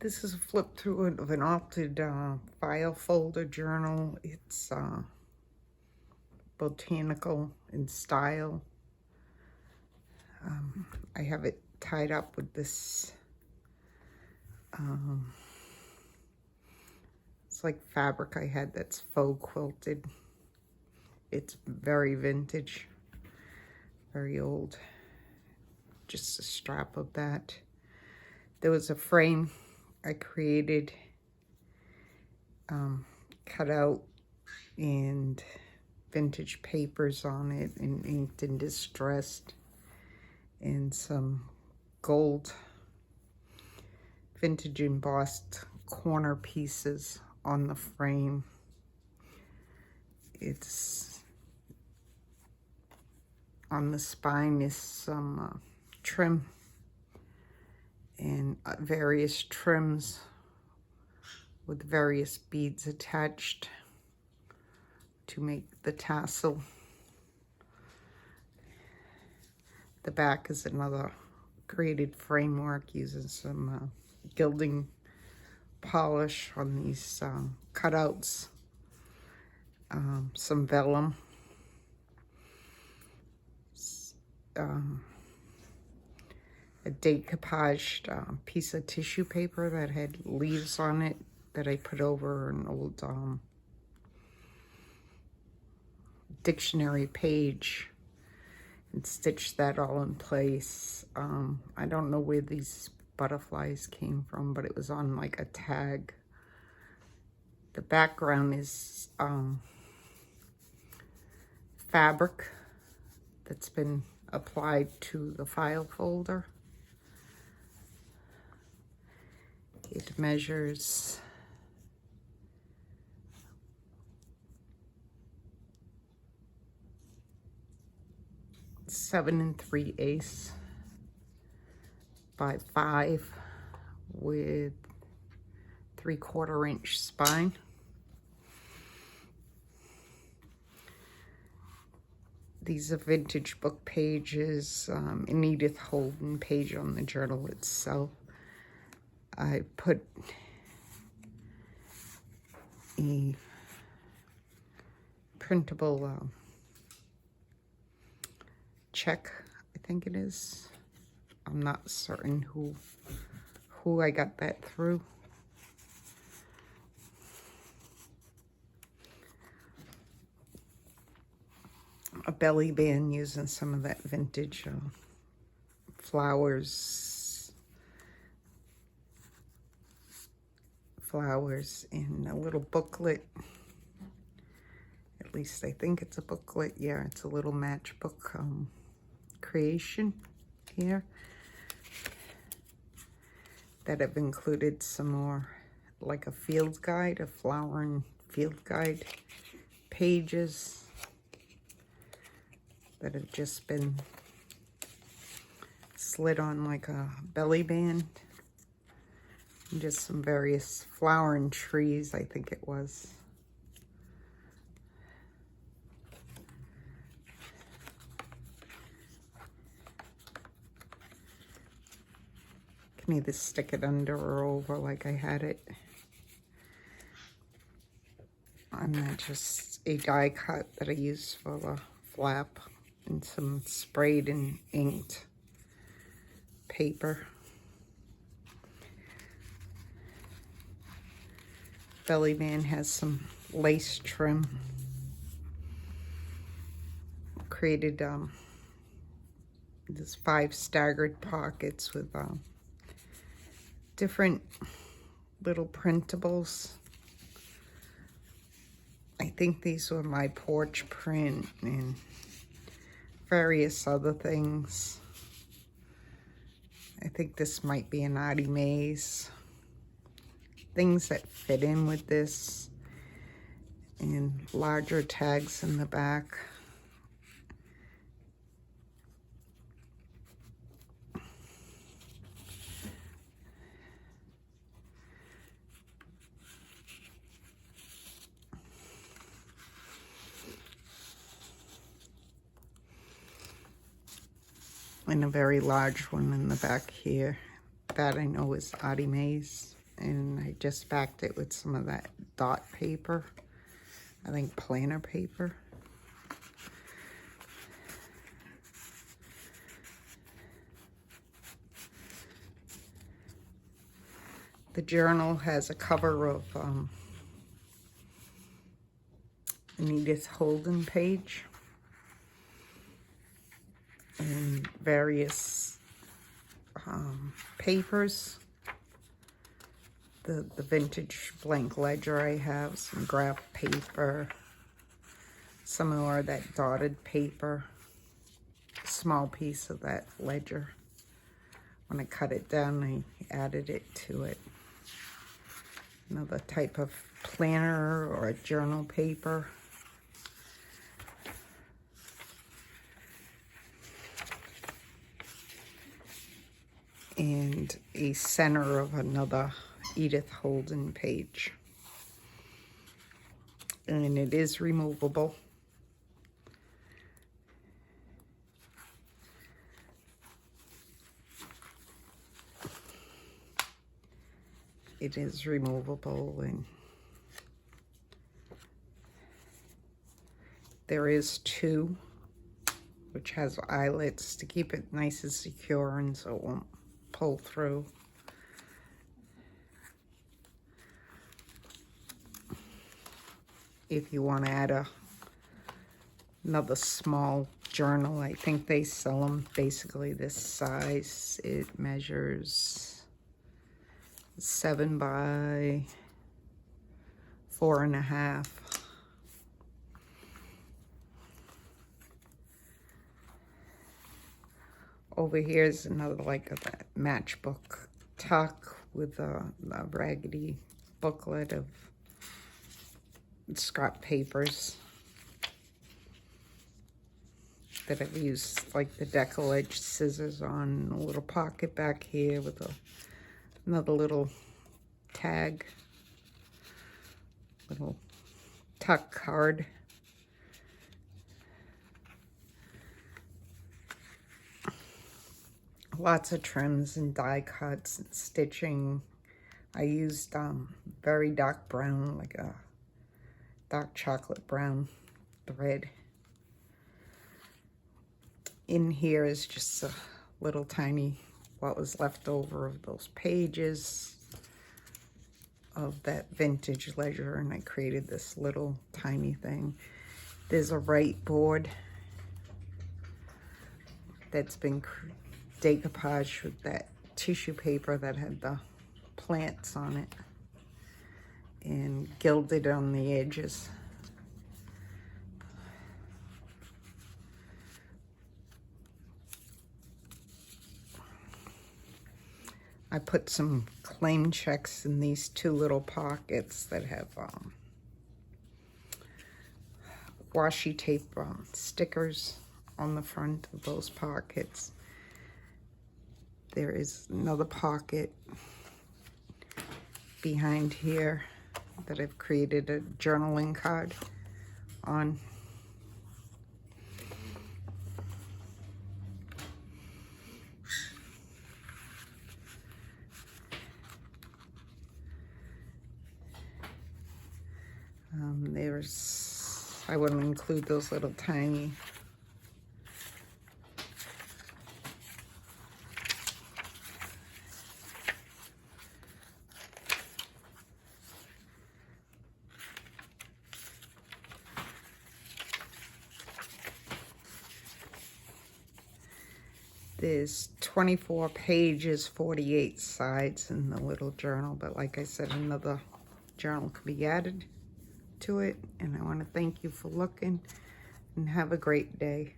This is a flip through of an altered file folder journal. It's botanical in style. I have it tied up with this, it's like fabric I had that's faux quilted. It's very vintage, very old. Just a strap of that. There was a frame I created, cut out, and vintage papers on it, and inked and distressed, and some gold vintage embossed corner pieces on the frame. It's on the spine is some trim and various trims with various beads attached to make the tassel. The back is another created framework using some gilding polish on these cutouts, some vellum, a decoupaged piece of tissue paper that had leaves on it that I put over an old dictionary page and stitched that all in place. I don't know where these butterflies came from, but it was on like a tag. The background is fabric that's been applied to the file folder. It measures 7 3/8 by 5 with 3/4 inch spine. These are vintage book pages, an Edith Holden page on the journal itself. I put a printable check, I think it is. I'm not certain who I got that through. A belly band using some of that vintage flowers in a little booklet. At least I think it's a booklet. Yeah, it's a little matchbook creation here that I've included some more, like a field guide, a flowering field guide pages that have just been slid on like a belly band. And just some various flowering trees, I think it was. Can either stick it under or over like I had it. And that's just a die cut that I used for the flap, and some sprayed and inked paper. Belly band has some lace trim. Created there's 5 staggered pockets with different little printables. I think these were my porch print and various other things. I think this might be an Audie Mays. Things that fit in with this, and larger tags in the back. And a very large one in the back here. That I know is Audie Mays. and I just backed it with some of that dot paper. I think planner paper. The journal has a cover of an Edith Holden page and various papers. The vintage blank ledger I have, some graph paper, some more of that dotted paper, a small piece of that ledger. When I cut it down, I added it to it. Another type of planner or a journal paper. And a center of another Edith Holden page. And it is removable. It is removable, and there is two, which has eyelets to keep it nice and secure and so it won't pull through. If you want to add another small journal, I think they sell them basically this size. It measures 7 by 4.5. Over here is another like a matchbook tuck with a raggedy booklet of scrap papers that I've used like the decal edge scissors on. A little pocket back here with another little tag, little tuck card. Lots of trims and die cuts and stitching. I used very dark brown, like a dark chocolate brown thread. In here is just a little tiny, what was left over of those pages of that vintage ledger, and I created this little tiny thing. There's a right board that's been decoupaged with that tissue paper that had the plants on it and gilded on the edges. I put some claim checks in these two little pockets that have washi tape stickers on the front of those pockets. There is another pocket behind here that I've created a journaling card on. I wouldn't include those little tiny There's 24 pages, 48 sides in the little journal, but like I said, another journal could be added to it. And I want to thank you for looking, and have a great day.